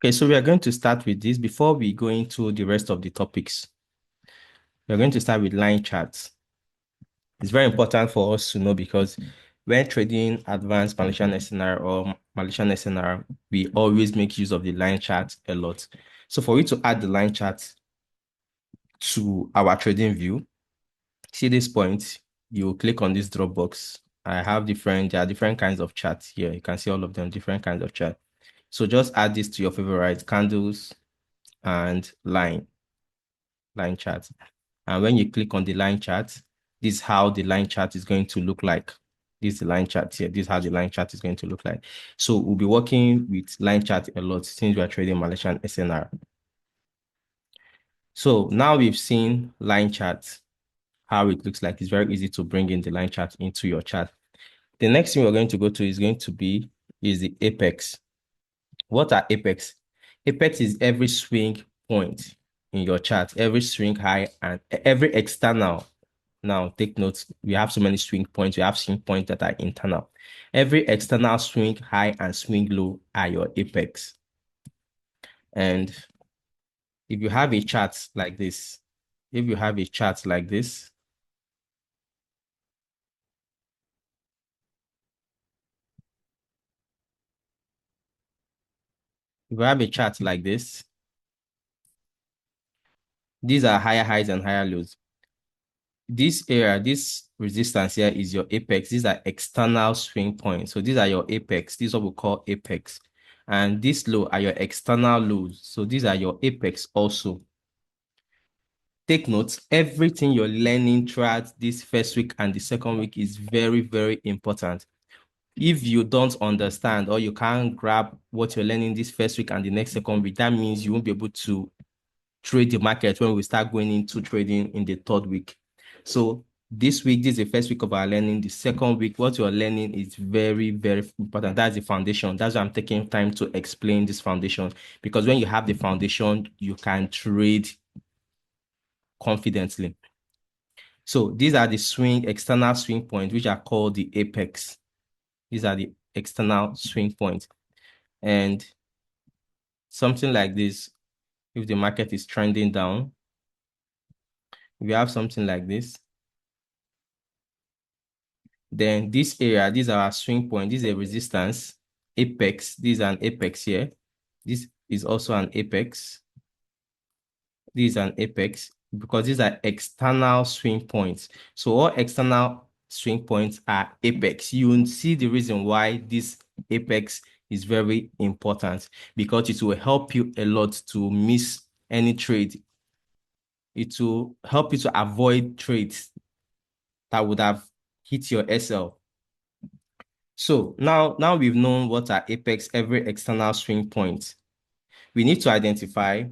Okay, so we are going to start with this before we go into the rest of the topics. We're going to start with line charts. It's very important for us to know because when trading advanced Malaysian SNR or Malaysian SNR, we always make use of the line chart a lot. So for you to add the line chart to our trading view, see this point, you click on this drop box. There are different kinds of charts here. You can see all of them, different kinds of chart. So just add this to your favorite candles and line chart. And when you click on the line chart, this is how the line chart is going to look like. This is the line chart here. This is how the line chart is going to look like. So we'll be working with line chart a lot since we are trading Malaysian SNR. So now we've seen line chart, how it looks like. It's very easy to bring in the line chart into your chart. The next thing we're going to go to is the apex. What are apex? Apex is every swing point in your chart, every swing high and every external. Now, take note, we have so many swing points. We have swing points that are internal. Every external swing high and swing low are your apex. And if you have a chart like this, if you have a chart like this, if you have a chart like this, these are higher highs and higher lows. This area, this resistance here is your apex. These are external swing points. So these are your apex. This is what we call apex. And this low are your external lows. So these are your apex also. Take note, everything you're learning throughout this first week and the second week is very, very important. If you don't understand or you can't grab what you're learning this first week and the next second week, that means you won't be able to trade the market when we start going into trading in the third week. So this week, this is the first week of our learning. The second week, what you're learning is very, very important. That's the foundation. That's why I'm taking time to explain this foundation, because when you have the foundation, you can trade confidently. So these are the external swing points, which are called the apex. These are the external swing points. And something like this, if the market is trending down, we have something like this. Then this area, these are our swing point. This is a resistance, apex. This is an apex here. This is also an apex. This is an apex because these are external swing points. So all external swing points are apex. You will see the reason why this apex is very important, because it will help you a lot to miss any trade. It will help you to avoid trades that would have hit your SL. So now we've known what are apex, every external swing point. We need to identify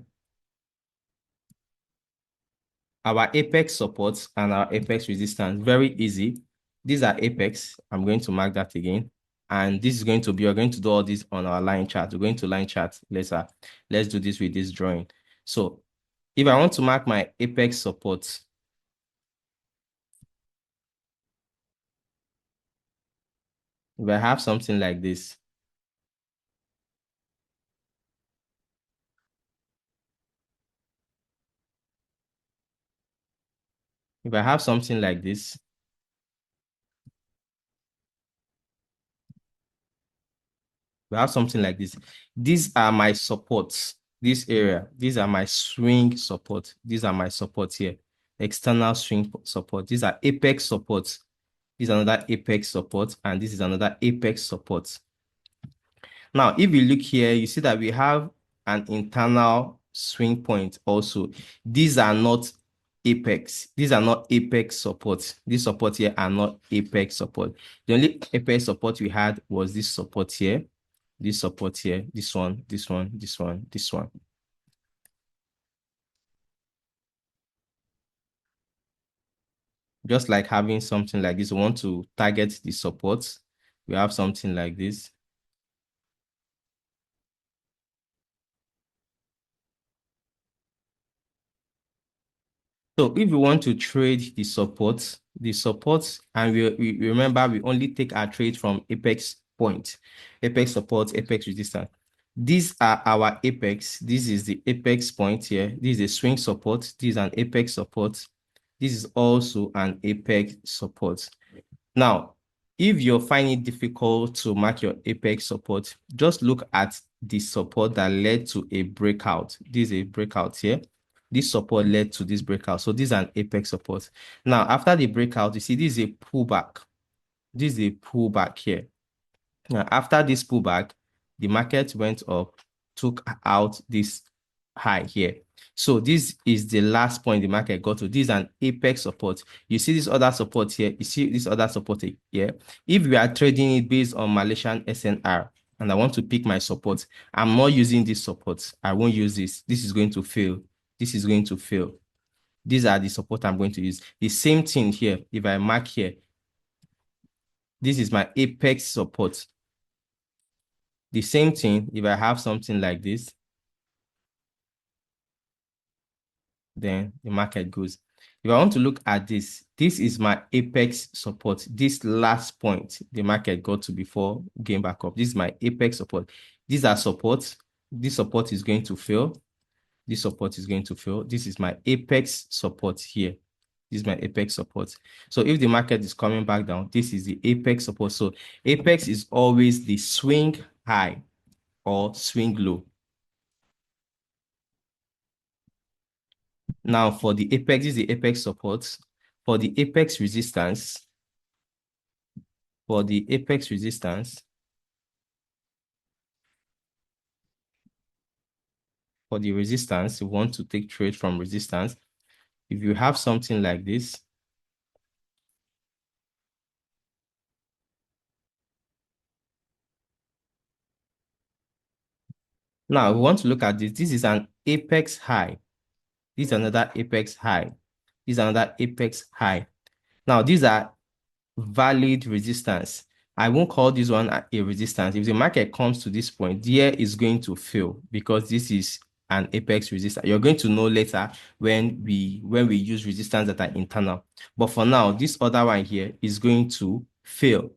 our apex supports and our apex resistance. Very easy. These are apex. I'm going to mark that again. And this is going to be, we're going to do all this on our line chart. We're going to line chart later. Let's do this with this drawing. So if I want to mark my apex supports, if I have something like this, if I have something like this, we have something like this. These are my supports. This area, these are my swing support. These are my supports here. External swing support. These are apex supports. This is another apex support, and this is another apex support. Now, if you look here, you see that we have an internal swing point also. These are not apex. These are not apex supports. These supports here are not apex support. The only apex support we had was this support here, this support here, this one, this one, this one, this one. Just like having something like this, we want to target the supports. We have something like this. So if we want to trade the supports, and we remember we only take our trade from apex point, apex support, apex resistance. These are our apex. This is the apex point here. This is a swing support. This is an apex support. This is also an apex support. Now, if you're finding it difficult to mark your apex support, just look at the support that led to a breakout. This is a breakout here. This support led to this breakout. So this is an apex support. Now, after the breakout, you see this is a pullback. This is a pullback here. Now, after this pullback, the market went up, took out this high here. So this is the last point the market got to. This is an apex support. You see this other support here. You see this other support here. If we are trading it based on Malaysian SNR and I want to pick my support, I'm not using this support. I won't use this. This is going to fail. This is going to fail. These are the support I'm going to use. The same thing here. If I mark here, this is my apex support. The same thing, if I have something like this, then the market goes. If I want to look at this, this is my apex support. This last point the market got to before going back up. This is my apex support. These are supports. This support is going to fail. This support is going to fail. This is my apex support here. This is my apex support. So if the market is coming back down, this is the apex support. So apex is always the swing high or swing low. Now for the apex, this is the apex support. For the apex resistance, for the apex resistance, for the resistance, you want to take trade from resistance. If you have something like this, now we want to look at this. This is an apex high. This is another apex high. This is another apex high. Now these are valid resistance. I won't call this one a resistance. If the market comes to this point, there is going to fail because this is an apex resistance. You're going to know later when we use resistance that are internal. But for now, this other one here is going to fail.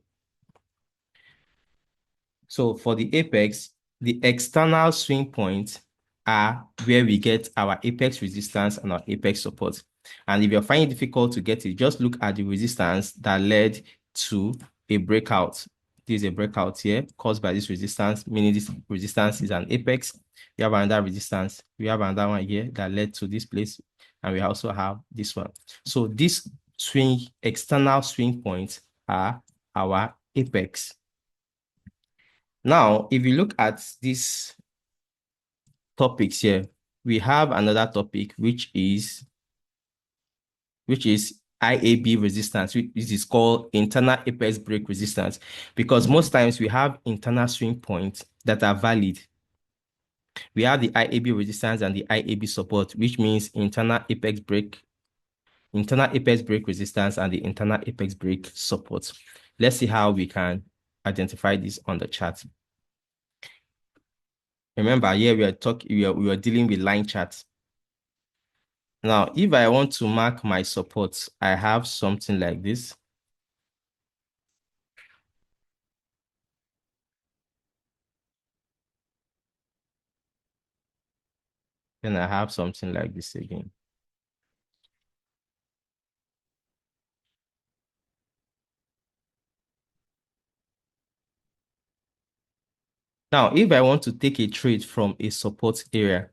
So for the apex, the external swing points are where we get our apex resistance and our apex support. And if you're finding it difficult to get it, just look at the resistance that led to a breakout. This is a breakout here caused by this resistance, meaning this resistance is an apex. We have another resistance. We have another one here that led to this place. And we also have this one. So these external swing points are our apex. Now, if you look at these topics here, we have another topic, which is IAB resistance, which is called internal apex break resistance, because most times we have internal swing points that are valid. We have the IAB resistance and the IAB support, which means internal apex break resistance and the internal apex break support. Let's see how we can identify this on the chart. Remember, here we are dealing with line charts. Now, if I want to mark my supports, I have something like this. Then I have something like this again. Now, if I want to take a trade from a support area,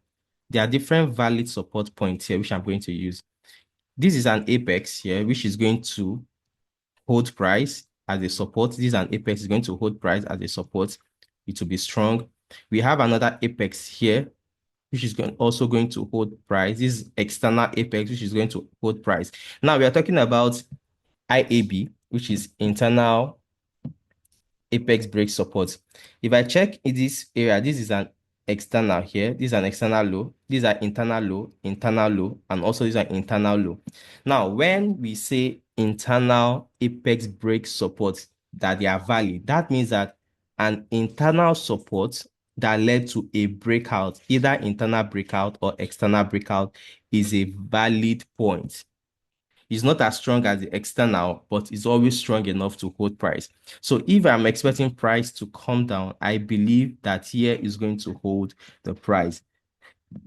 there are different valid support points here, which I'm going to use. This is an apex here, which is going to hold price as a support. This is an apex is going to hold price as a support. It will be strong. We have another apex here, which is also going to hold price. This is external apex, which is going to hold price. Now we are talking about IAB, which is internal apex break support. If I check in this area, this is an external here. This is an external low. These are internal low, and also these are internal low. Now, when we say internal apex break support that they are valid, that means that an internal support that led to a breakout, either internal breakout or external breakout, is a valid point. It's not as strong as the external, but it's always strong enough to hold price. So if I'm expecting price to come down, I believe that here is going to hold the price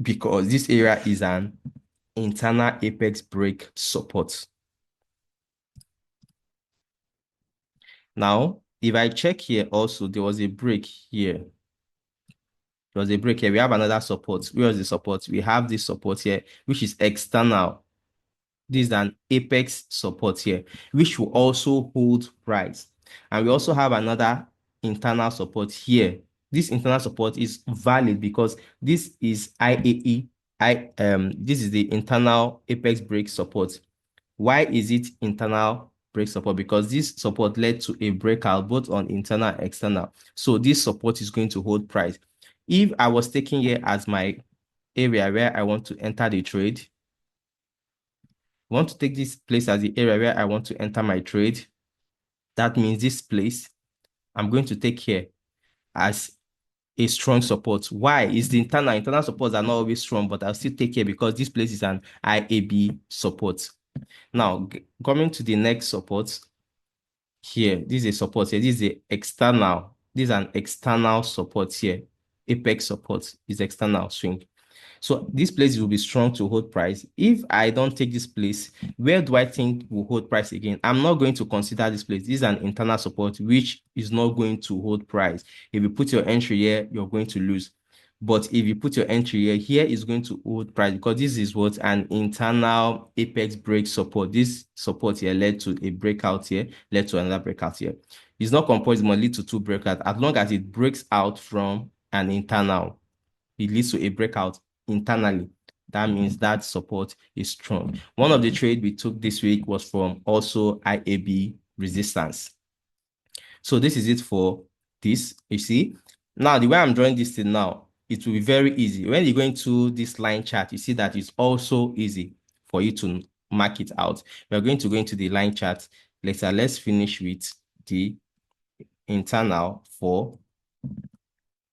because this area is an internal apex break support. Now, if I check here also, there was a break here. There was a break here. We have another support. Where is the support? We have this support here, which is external. This is an apex support here, which will also hold price. And we also have another internal support here. This internal support is valid because this is IAE. This is the internal apex break support. Why is it internal break support? Because this support led to a breakout both on internal and external. So this support is going to hold price. If I was taking here as my area where I want to enter the trade, I want to take this place as the area where I want to enter my trade. That means this place I'm going to take here as a strong support. Why? Is the internal supports are not always strong, but I'll still take here because this place is an IAB support. Now, coming to the next support here, this is a support here. This is the external. This is an external support here. Apex support is external swing. So this place will be strong to hold price. If I don't take this place, where do I think will hold price again? I'm not going to consider this place. This is an internal support, which is not going to hold price. If you put your entry here, you're going to lose. But if you put your entry here, here is going to hold price because this is what an internal apex break support. This support here led to a breakout here, led to another breakout here. It's not composed, it must lead to two breakouts as long as it breaks out from an internal. It leads to a breakout internally. That means that support is strong. One of the trades we took this week was from also IAB resistance. So this is it for this, you see. Now, the way I'm drawing this thing now, it will be very easy. When you go into this line chart, you see that it's also easy for you to mark it out. We're going to go into the line chart later. Let's finish with the internal for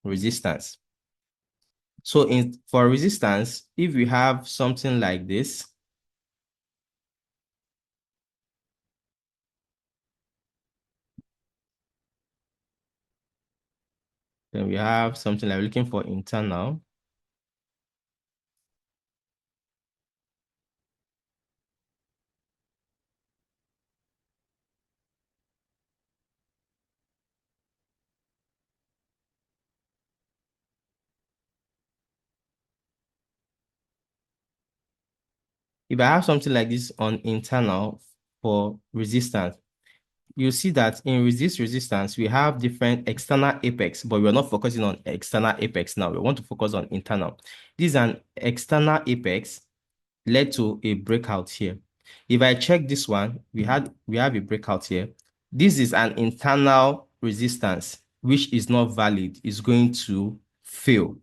resistance. So for resistance, if we have something like this, then we have something like looking for internal. If I have something like this on internal for resistance, you see that in this resistance, we have different external apex, but we're not focusing on external apex now. We want to focus on internal. This is an external apex led to a breakout here. If I check this one, we have a breakout here. This is an internal resistance, which is not valid, is going to fail.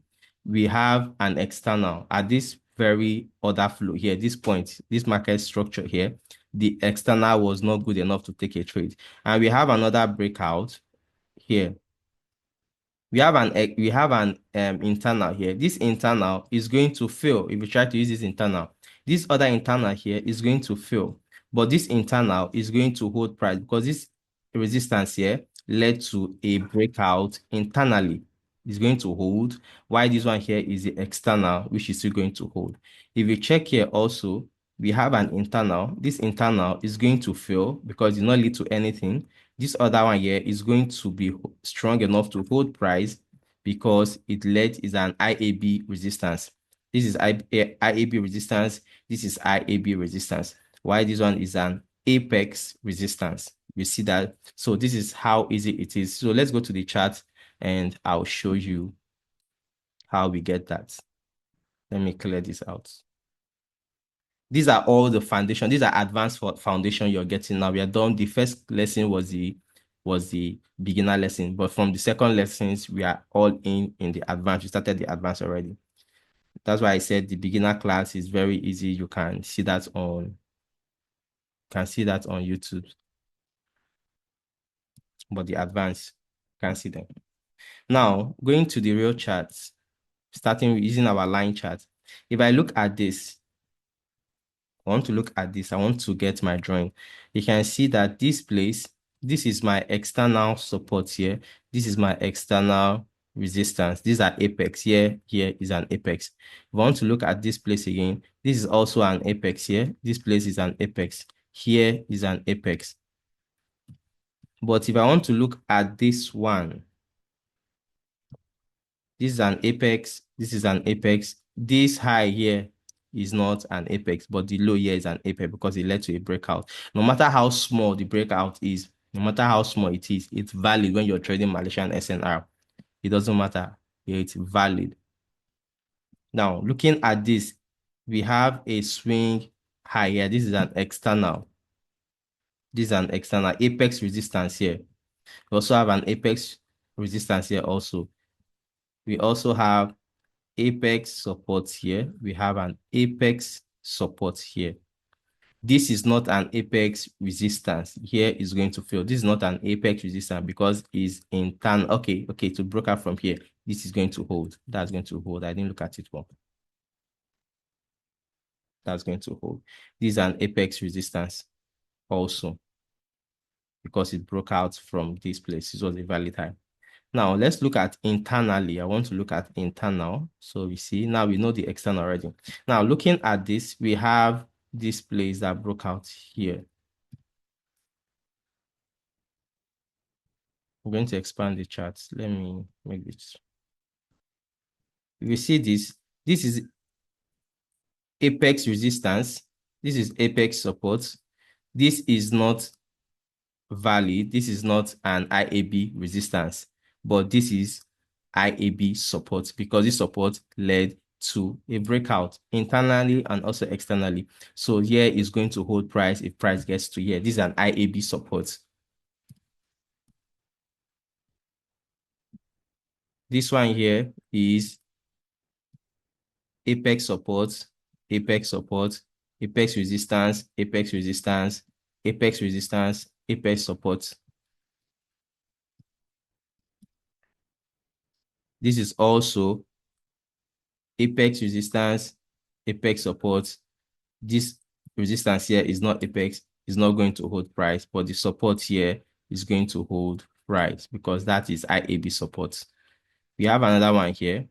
We have an external at this very order flow here, this point, this market structure here, the external was not good enough to take a trade. And we have another breakout here. We have an internal here. This internal is going to fail if we try to use this internal. This other internal here is going to fail, but this internal is going to hold price because this resistance here led to a breakout internally. It's going to hold, while this one here is the external, which is still going to hold. If you check here also, we have an internal. This internal is going to fail because it did not lead to anything. This other one here is going to be strong enough to hold price because it led is an IAB resistance. This is IAB resistance. This is IAB resistance. Why this one is an apex resistance. You see that? So this is how easy it is. So let's go to the chart and I'll show you how we get that. Let me clear this out. These are all the foundation. These are advanced foundation you're getting now. We are done. The first lesson was the beginner lesson, but from the second lessons, we are all in the advanced. We started the advanced already. That's why I said the beginner class is very easy. You can see that on YouTube. But the advanced, you can see them. Now, going to the real charts, starting with using our line chart. If I look at this, I want to look at this. I want to get my drawing. You can see that this place, this is my external support here. This is my external resistance. These are apex here. Here is an apex. If I want to look at this place again, this is also an apex here. This place is an apex. Here is an apex. But if I want to look at this one, this is an apex. This is an apex. This high here is not an apex, but the low here is an apex because it led to a breakout. No matter how small the breakout is, no matter how small it is, it's valid when you're trading Malaysian SNR. It doesn't matter. It's valid. Now, looking at this, we have a swing high here. This is an external. This is an external apex resistance here. We also have an apex resistance here also. We also have apex support here. We have an apex support here. This is not an apex resistance. Here is going to fail. This is not an apex resistance because it's internal. Okay, to break out from here, this is going to hold. That's going to hold. I didn't look at it well. That's going to hold. This is an apex resistance also because it broke out from this place. This was a valid high. Now, let's look at internally. I want to look at internal. So we see, now we know the external already. Now, looking at this, we have this place that broke out here. I'm going to expand the charts. Let me make this. If you see this, this is apex resistance. This is apex support. This is not valid. This is not an IAB resistance, but this is IAB support because this support led to a breakout internally and also externally. So here is going to hold price if price gets to here. This is an IAB support. This one here is apex support, apex support, apex resistance, apex resistance, apex resistance, apex support. This is also apex resistance, apex support. This resistance here is not apex, is not going to hold price, but the support here is going to hold price because that is IAB support. We have another one here.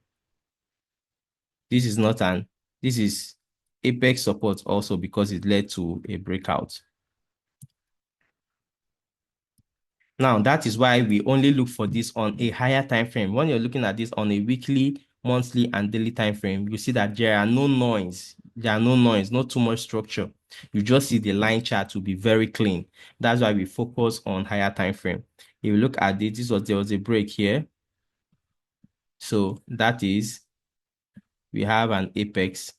This is not an, this is apex support also because it led to a breakout. Now, that is why we only look for this on a higher time frame. When you're looking at this on a weekly, monthly, and daily time frame, you see that there are no noise. There are no noise, not too much structure. You just see the line chart to be very clean. That's why we focus on higher time frame. If you look at this, there was a break here. So that is, we have an apex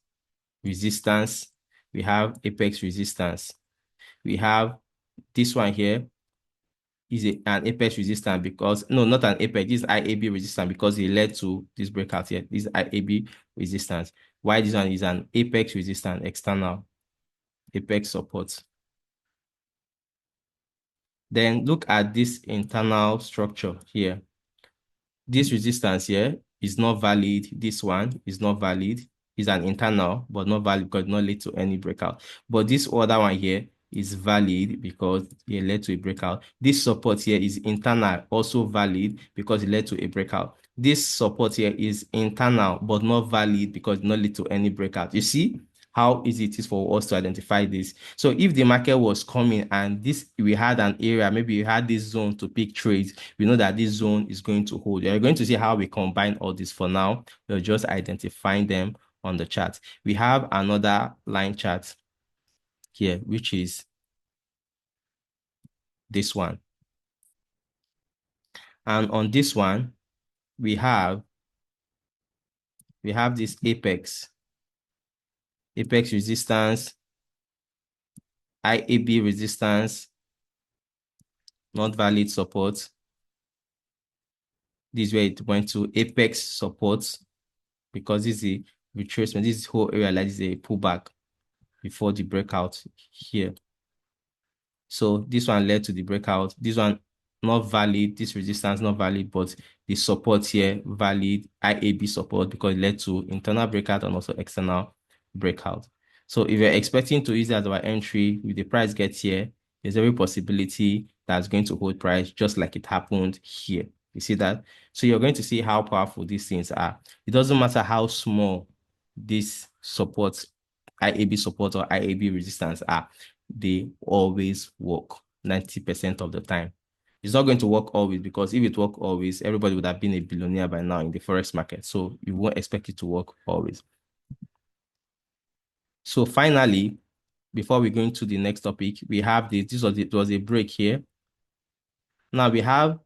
resistance. We have apex resistance. We have this one here is an apex resistance because, no, not an apex, this is IAB resistance because it led to this breakout here. This is IAB resistance. Why this one is an apex resistance, external apex support. Then look at this internal structure here. This resistance here is not valid. This one is not valid. It's an internal, but not valid because it not lead to any breakout. But this other one here is valid because it led to a breakout. This support here is internal, also valid because it led to a breakout. This support here is internal, but not valid because it not lead to any breakout. You see how easy it is for us to identify this. So if the market was coming and this, we had an area, maybe we had this zone to pick trades, we know that this zone is going to hold. You're going to see how we combine all this. For now, we're just identifying them on the chart. We have another line chart here, which is this one. And on this one, we have this apex resistance, IAB resistance, not valid support. This is where it went to apex support because this is a retracement. This whole area like this is a pullback before the breakout here. So this one led to the breakout. This one not valid. This resistance not valid, but the support here valid, IAB support because it led to internal breakout and also external breakout. So if you're expecting to use that as our entry, if the price gets here, there's every possibility that's going to hold price just like it happened here. You see that? So you're going to see how powerful these things are. It doesn't matter how small these supports, IAB support or IAB resistance are, they always work 90% of the time. It's not going to work always, because if it worked always, everybody would have been a billionaire by now in the forex market. So you won't expect it to work always. So finally, before we go into the next topic, we have it was a break here. Now we have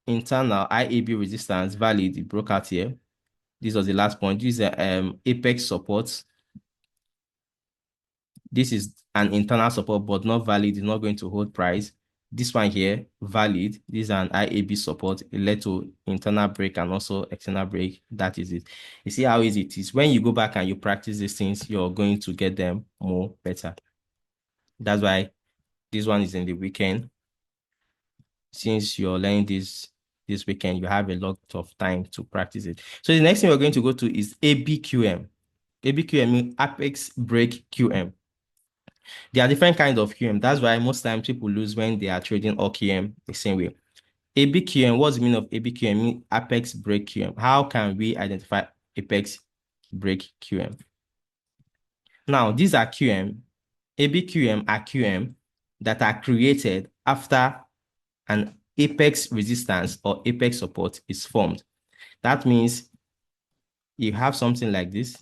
internal IAB resistance valid, it broke out here. This was the last point. This is apex support. This is an internal support, but not valid, it's not going to hold price. This one here, valid. This is an IAB support. It led to internal break and also external break. That is it. You see how easy it is. When you go back and you practice these things, you're going to get them more better. That's why this one is in the weekend. Since you're learning this weekend, you have a lot of time to practice it. So the next thing we're going to go to is ABQM. ABQM means Apex Break QM. There are different kinds of QM. That's why most times people lose when they are trading all QM the same way. ABQM, what's the meaning of ABQM? Mean Apex Break QM. How can we identify Apex Break QM? Now, these are QM. ABQM are QM that are created after an apex resistance or apex support is formed. That means you have something like this.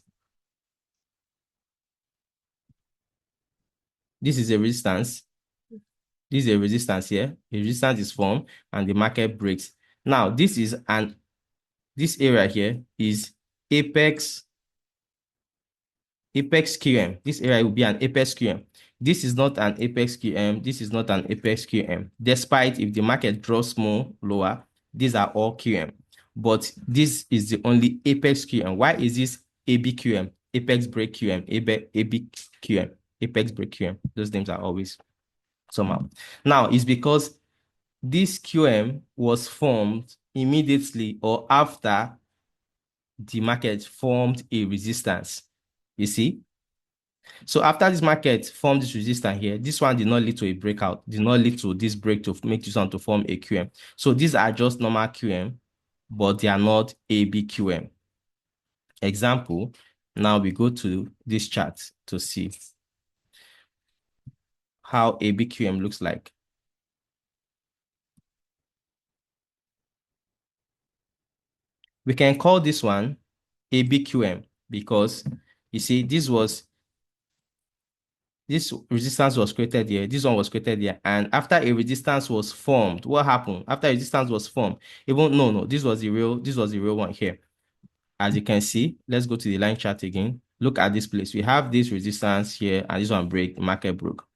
This is a resistance. This is a resistance here. A resistance is formed and the market breaks. Now, this area here is apex QM. This area will be an apex QM. This is not an apex QM. This is not an apex QM. Despite if the market drops more lower, these are all QM. But this is the only apex QM. Why is this ABQM? Apex break QM, ABQM, apex break QM. Those names are always somehow. Now, it's because this QM was formed immediately or after the market formed a resistance. You see? So after this market formed this resistance here, this one did not lead to a breakout, did not lead to this break to make this one to form a QM. So these are just normal QM, but they are not ABQM. Example, now we go to this chart to see how ABQM looks like. We can call this one ABQM because you see this resistance was created here, this one was created here, and after a resistance was formed, what happened? After a resistance was formed, this was the real one here. As you can see, let's go to the line chart again. Look at this place. We have this resistance here, and this one break, market broke.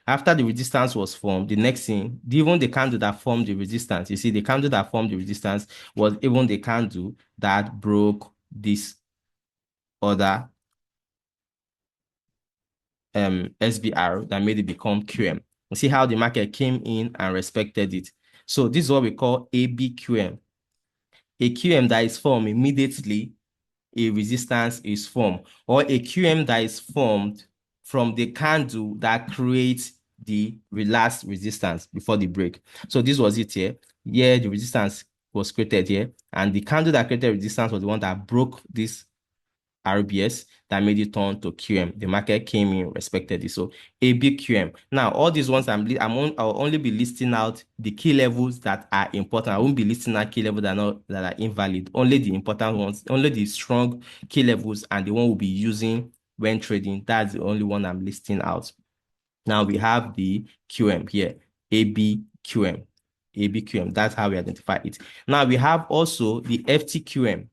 After the resistance was formed, the next thing, even the candle that formed the resistance, you see, the candle that formed the resistance was even the candle that broke this other SBR that made it become QM. You see how the market came in and respected it. So this is what we call ABQM. A QM that is formed immediately a resistance is formed, or a QM that is formed from the candle that creates the last resistance before the break. So this was it here. Here the resistance was created here, and the candle that created resistance was the one that broke this RBS that made it turn to QM. The market came in, respected it. So ABQM. Now, all these ones I'll only be listing out the key levels that are important. I won't be listing out key levels that are invalid. Only the important ones, only the strong key levels, and the one we'll be using when trading. That's the only one I'm listing out. Now we have the QM here, ABQM. ABQM. That's how we identify it. Now we have also the FTQM.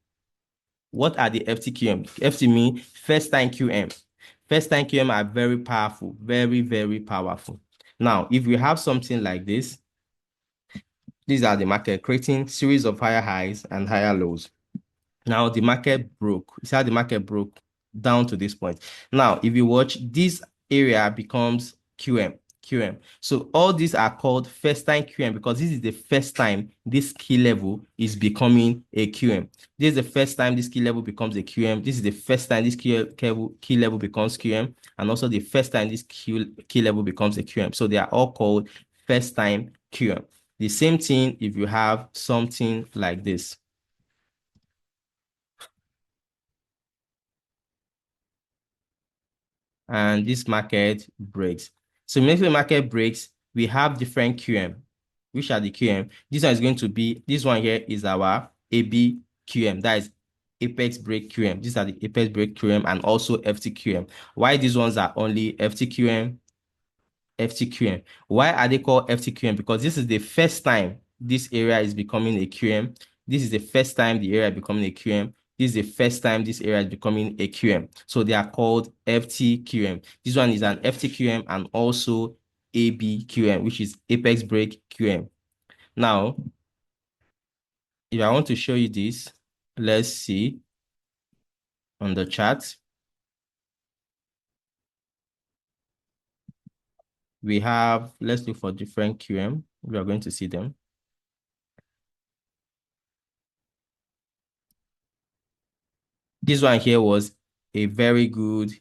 What are the FTQM? FT mean first time QM. First time QM are very powerful, very, very powerful. Now, if we have something like this, these are the market creating series of higher highs and higher lows. Now, the market broke. See how the market broke down to this point. Now, if you watch, this area becomes QM. QM. So all these are called first time QM because this is the first time this key level is becoming a QM. This is the first time this key level becomes a QM. This is the first time this key level becomes QM, and also the first time this key level becomes a QM. So they are all called first time QM. The same thing if you have something like this. And this market breaks. So immediately the market breaks, we have different QM. Which are the QM? This one is going to be, this one here is our AB QM. That is apex break QM. These are the apex break QM and also FTQM. Why these ones are only FTQM, FTQM. Why are they called FTQM? Because this is the first time this area is becoming a QM. This is the first time the area is becoming a QM. This is the first time this area is becoming a QM. So they are called FTQM. This one is an FTQM and also ABQM, which is apex break QM. Now, if I want to show you this, let's see on the chart. We have, let's look for different QM. We are going to see them. This one here was a very good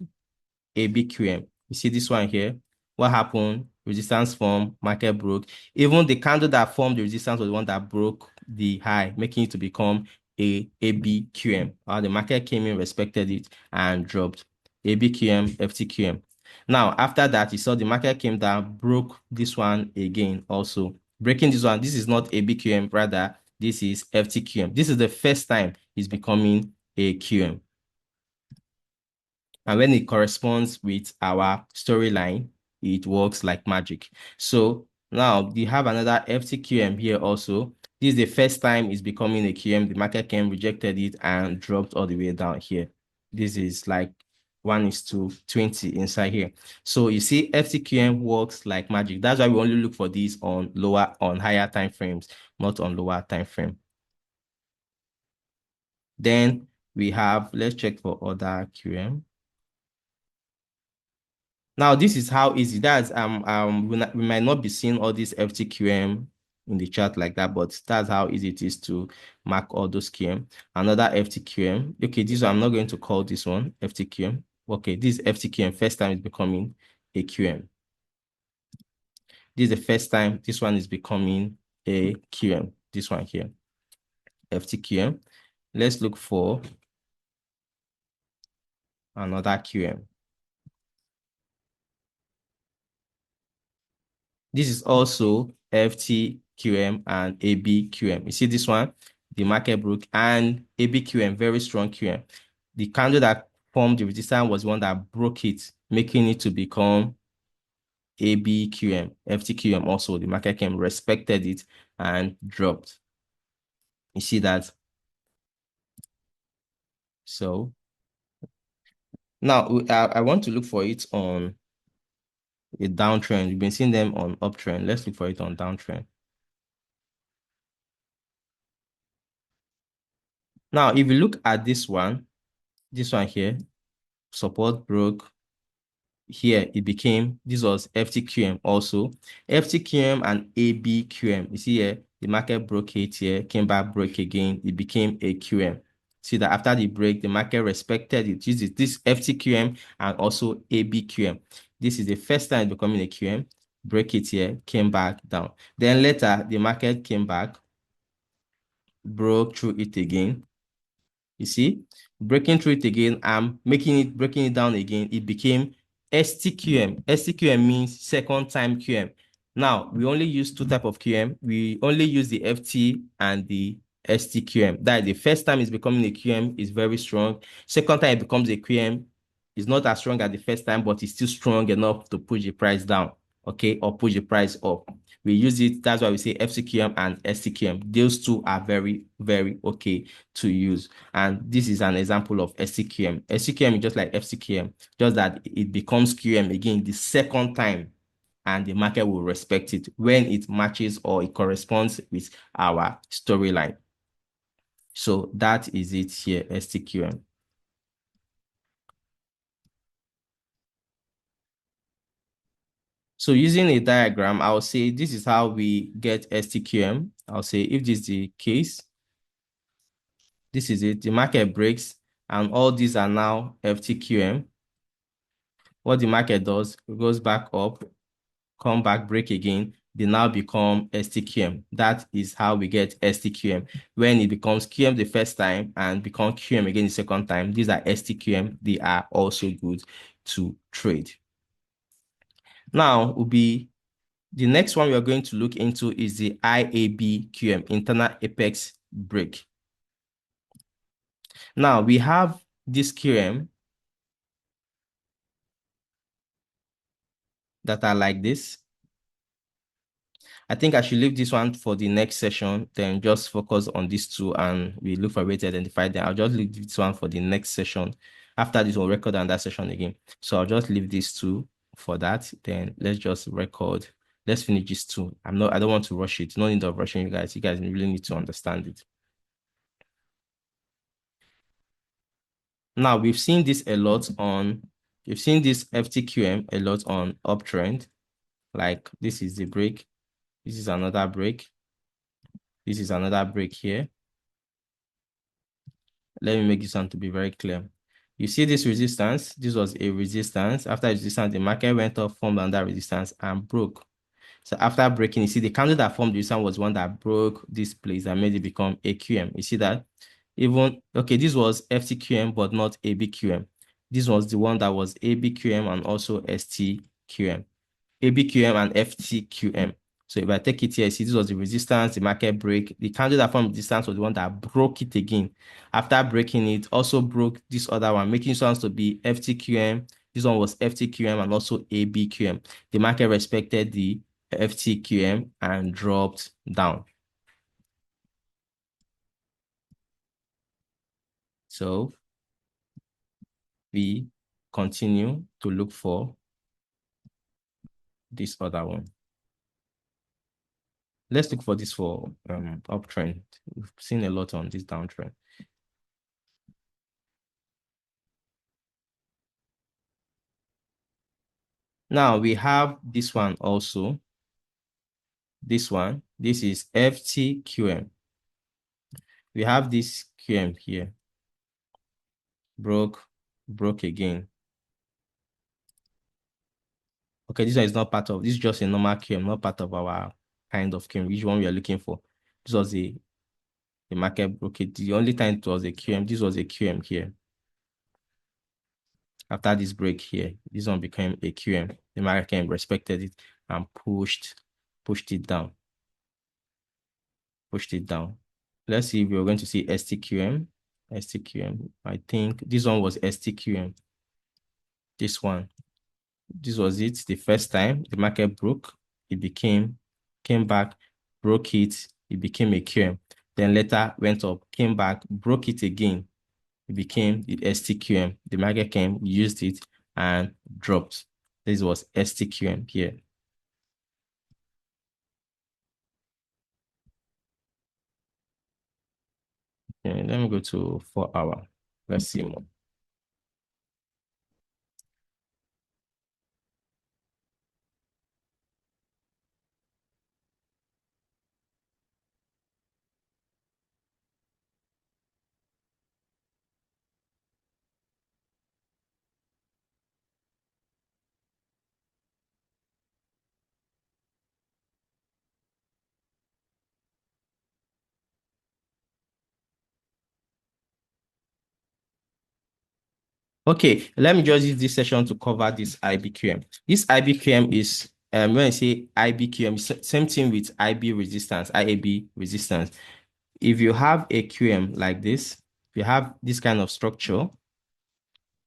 ABQM. You see this one here. What happened? Resistance formed, market broke. Even the candle that formed the resistance was the one that broke the high, making it to become a ABQM. The market came in, respected it, and dropped. ABQM, FTQM. Now, after that, you saw the market came down, broke this one again also. Breaking this one, this is not ABQM, rather, this is FTQM. This is the first time it's becoming a QM. And when it corresponds with our storyline, it works like magic. So now we have another FTQM here also. This is the first time it's becoming a QM. The market came, rejected it, and dropped all the way down here. This is like 1:20 inside here. So you see FTQM works like magic. That's why we only look for these on higher time frames, not on lower time frame. Then we have, let's check for other QM. Now, this is how easy that's we might not be seeing all these FTQM in the chart like that, but that's how easy it is to mark all those QM. Another FTQM. Okay, this one I'm not going to call this one FTQM. Okay, this FTQM first time is becoming a QM. This is the first time this one is becoming a QM. This one here, FTQM. Let's look for another QM. This is also FTQM and ABQM. You see this one, the market broke, and ABQM, very strong QM. The candle that formed the resistance was one that broke it, making it to become ABQM. FTQM also, the market came, respected it, and dropped. You see that? So now I want to look for it on a downtrend. We've been seeing them on uptrend. Let's look for it on downtrend. Now, if you look at this one here, support broke. Here it became, this was FTQM also. FTQM and ABQM. You see here, the market broke it here, came back, broke again. It became a QM. See that after the break, the market respected it. This FTQM and also ABQM. This is the first time becoming a QM. Break it here, came back down. Then later, the market came back, broke through it again. You see, breaking through it again, I'm breaking it down again. It became STQM. STQM means second time QM. Now, we only use two type of QM. We only use the FT and the STQM. That the first time it's becoming a QM is very strong. Second time it becomes a QM, it's not as strong as the first time, but it's still strong enough to push the price down, okay, or push the price up. We use it, that's why we say FTQM and STQM. Those two are very, very okay to use. And this is an example of STQM. STQM is just like FTQM, just that it becomes QM again the second time, and the market will respect it when it matches or it corresponds with our storyline. So that is it here, STQM. So using a diagram, I'll say this is how we get STQM. I'll say if this is the case, this is it. The market breaks and all these are now FTQM. What the market does, it goes back up, come back, break again. They now become STQM. That is how we get STQM. When it becomes QM the first time and become QM again the second time, these are STQM. They are also good to trade. Now will be the next one we are going to look into is the IABQM, internal apex break. Now we have this QM that are like this. I think I should leave this one for the next session, then just focus on these two and we look for a way to identify them. I'll just leave this one for the next session. After this, we'll record on that session again. So I'll just leave these two for that. Then let's just record. Let's finish these two. I don't want to rush it. No need of rushing you guys. You guys really need to understand it. Now we've seen this a lot on, we've seen this FTQM a lot on uptrend. Like this is the break. This is another break. This is another break here. Let me make this one to be very clear. You see this resistance. This was a resistance. After resistance, the market went up, formed under resistance, and broke. So after breaking, you see the candle that formed the resistance was one that broke this place and made it become AQM. You see that? Even, okay, this was FTQM, but not ABQM. This was the one that was ABQM and also STQM. ABQM and FTQM. So if I take it here, see this was the resistance, the market break. The candle that formed resistance was the one that broke it again. After breaking it, also broke this other one, making sense to be FTQM. This one was FTQM and also ABQM. The market respected the FTQM and dropped down. So we continue to look for this other one. Let's look for this for uptrend. We've seen a lot on this downtrend. Now we have this one also. This one, this is FTQM. We have this QM here. Broke again. Okay, this one is not part of, this is just a normal QM, not part of our kind of QM, which one we are looking for. This was the market broke it. The only time it was a QM, this was a QM here. After this break here, this one became a QM. The market respected it and pushed it down. Pushed it down. Let's see if we're going to see STQM. STQM. I think this one was STQM. This one. This was it. The first time the market broke, it came back, broke it, it became a QM. Then later went up, came back, broke it again. It became the STQM. The market came, used it, and dropped. This was STQM here. Okay, let me go to 4 hour. Let's see more. Okay, let me just use this session to cover this IBQM. This IBQM is, when I say IBQM, same thing with IB resistance, IAB resistance. If you have a QM like this, if you have this kind of structure,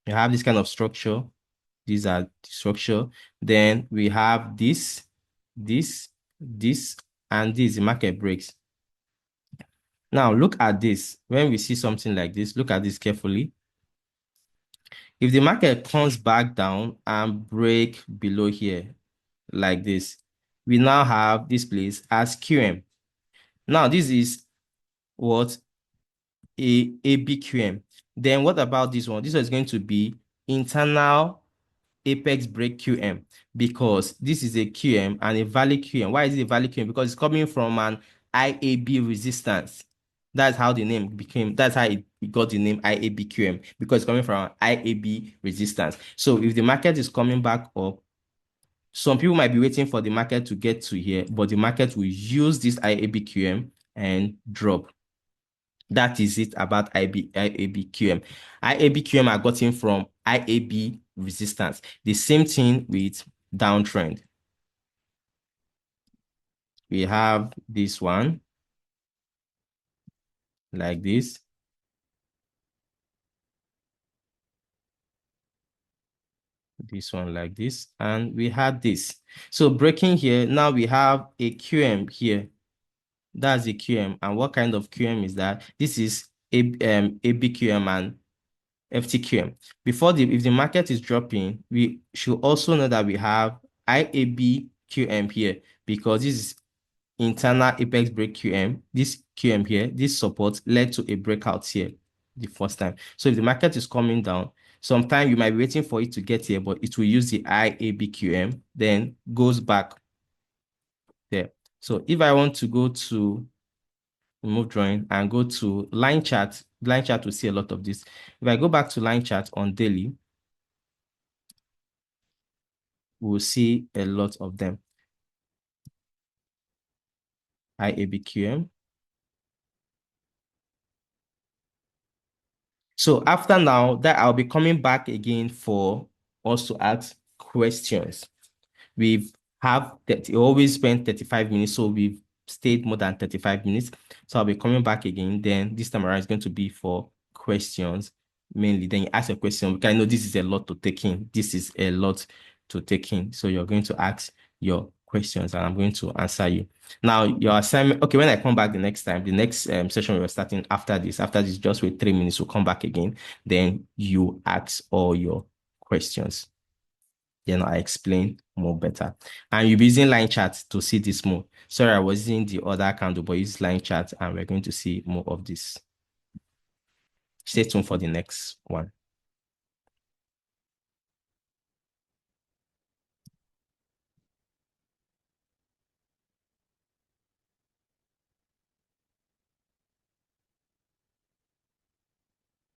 these are the structure, then we have this, and this, the market breaks. Now look at this. When we see something like this, look at this carefully. If the market comes back down and break below here like this, we now have this place as QM. Now this is what a BQM. Then what about this one? This one is going to be internal apex break QM because this is a QM and a valid QM. Why is it a valid QM? Because it's coming from an IAB resistance. That's how the name became, that's how it got the name IABQM because it's coming from an IAB resistance. So if the market is coming back up, some people might be waiting for the market to get to here, but the market will use this IABQM and drop. That is it about IABQM. IABQM are gotten from IAB resistance. The same thing with downtrend. We have this one like this. This one like this. And we have this. So breaking here, now we have a QM here. That's a QM. And what kind of QM is that? This is ABQM and FTQM. If the market is dropping, we should also know that we have IABQM here because this is internal apex break QM. This QM here, this support led to a breakout here the first time. So if the market is coming down, sometime you might be waiting for it to get here, but it will use the IABQM, then goes back there. So if I want to go to remove drawing and go to line chart will see a lot of this. If I go back to line chart on daily, we'll see a lot of them. IABQM. So after now that I'll be coming back again for us to ask questions. We've always spent 35 minutes, so we've stayed more than 35 minutes. So I'll be coming back again. Then this time around is going to be for questions mainly. Then you ask a question. Because I know this is a lot to take in. This is a lot to take in. So you're going to ask your questions and I'm going to answer you. Now your assignment, okay, when I come back the next time, the next session we're starting after this, just wait 3 minutes, we'll come back again. Then you ask all your questions. Then I explain more better. And you'll be using line chart to see this more. Sorry, I was using the other candle, but use line chart and we're going to see more of this. Stay tuned for the next one.